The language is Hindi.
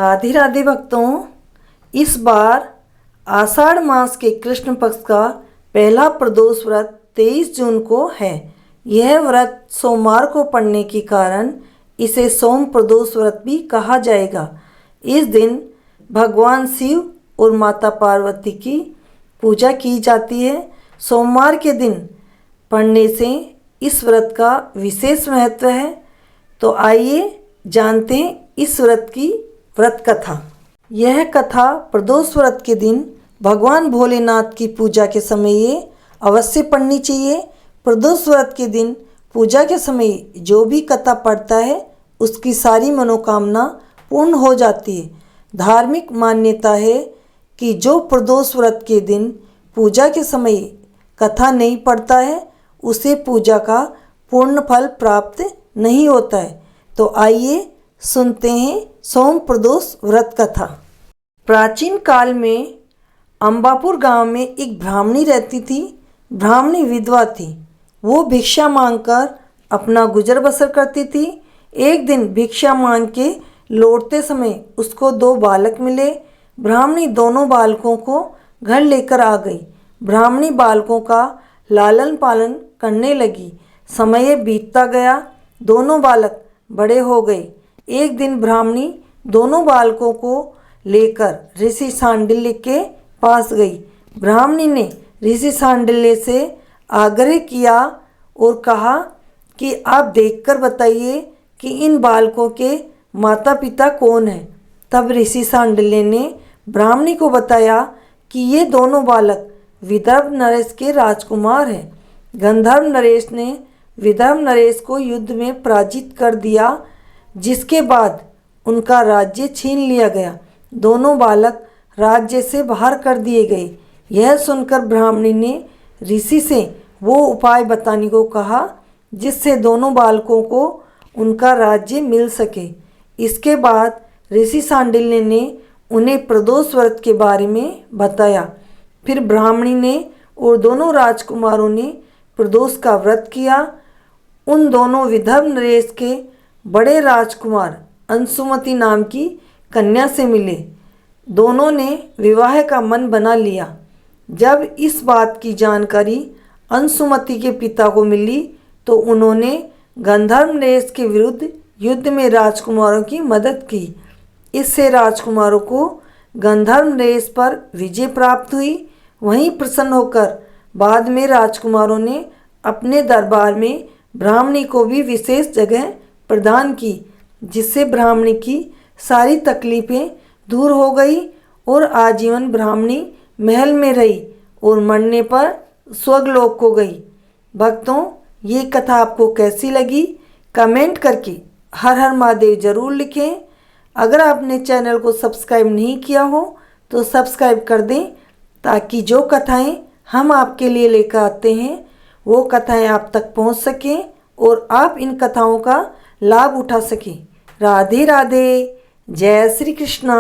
राधे राधे भक्तों, इस बार आषाढ़ मास के कृष्ण पक्ष का पहला प्रदोष व्रत 23 जून को है। यह व्रत सोमवार को पड़ने के कारण इसे सोम प्रदोष व्रत भी कहा जाएगा। इस दिन भगवान शिव और माता पार्वती की पूजा की जाती है। सोमवार के दिन पढ़ने से इस व्रत का विशेष महत्व है। तो आइए जानते हैं इस व्रत की व्रत कथा। यह कथा प्रदोष व्रत के दिन भगवान भोलेनाथ की पूजा के समय ये अवश्य पढ़नी चाहिए। प्रदोष व्रत के दिन पूजा के समय जो भी कथा पढ़ता है उसकी सारी मनोकामना पूर्ण हो जाती है। धार्मिक मान्यता है कि जो प्रदोष व्रत के दिन पूजा के समय कथा नहीं पढ़ता है उसे पूजा का पूर्ण फल प्राप्त नहीं होता है। तो आइए सुनते हैं सोम प्रदोष व्रत कथा। प्राचीन काल में अंबापुर गांव में एक ब्राह्मणी रहती थी। ब्राह्मणी विधवा थी। वो भिक्षा मांगकर अपना गुजर बसर करती थी। एक दिन भिक्षा मांग के लौटते समय उसको 2 बालक मिले। ब्राह्मणी दोनों बालकों को घर लेकर आ गई। ब्राह्मणी बालकों का लालन पालन करने लगी। समय बीतता गया। दोनों बालक बड़े हो गए। एक दिन ब्राह्मणी दोनों बालकों को लेकर ऋषि सांडिल्य के पास गई। ब्राह्मणी ने ऋषि सांडिल्य से आग्रह किया और कहा कि आप देखकर बताइए कि इन बालकों के माता पिता कौन हैं। तब ऋषि सांडिल्य ने ब्राह्मणी को बताया कि ये दोनों बालक विदर्भ नरेश के राजकुमार हैं। गंधर्व नरेश ने विदर्भ नरेश को युद्ध में पराजित कर दिया, जिसके बाद उनका राज्य छीन लिया गया। दोनों बालक राज्य से बाहर कर दिए गए। यह सुनकर ब्राह्मणी ने ऋषि से वो उपाय बताने को कहा जिससे दोनों बालकों को उनका राज्य मिल सके। इसके बाद ऋषि सांडिल्य ने उन्हें प्रदोष व्रत के बारे में बताया। फिर ब्राह्मणी ने और दोनों राजकुमारों ने प्रदोष का व्रत किया। उन दोनों विदर्भ नरेश के बड़े राजकुमार अंशुमति नाम की कन्या से मिले। दोनों ने विवाह का मन बना लिया। जब इस बात की जानकारी अंशुमति के पिता को मिली तो उन्होंने गंधर्व नरेश के विरुद्ध युद्ध में राजकुमारों की मदद की। इससे राजकुमारों को गंधर्व नरेश पर विजय प्राप्त हुई। वहीं प्रसन्न होकर बाद में राजकुमारों ने अपने दरबार में ब्राह्मणी को भी विशेष जगह प्रदान की, जिससे ब्राह्मणी की सारी तकलीफ़ें दूर हो गई और आजीवन ब्राह्मणी महल में रही और मरने पर स्वर्गलोक को गई। भक्तों, ये कथा आपको कैसी लगी कमेंट करके हर हर महादेव ज़रूर लिखें। अगर आपने चैनल को सब्सक्राइब नहीं किया हो तो सब्सक्राइब कर दें ताकि जो कथाएं हम आपके लिए लेकर आते हैं वो कथाएं आप तक पहुंच सकें और आप इन कथाओं का लाभ उठा सकें। राधे राधे। जय श्री कृष्णा।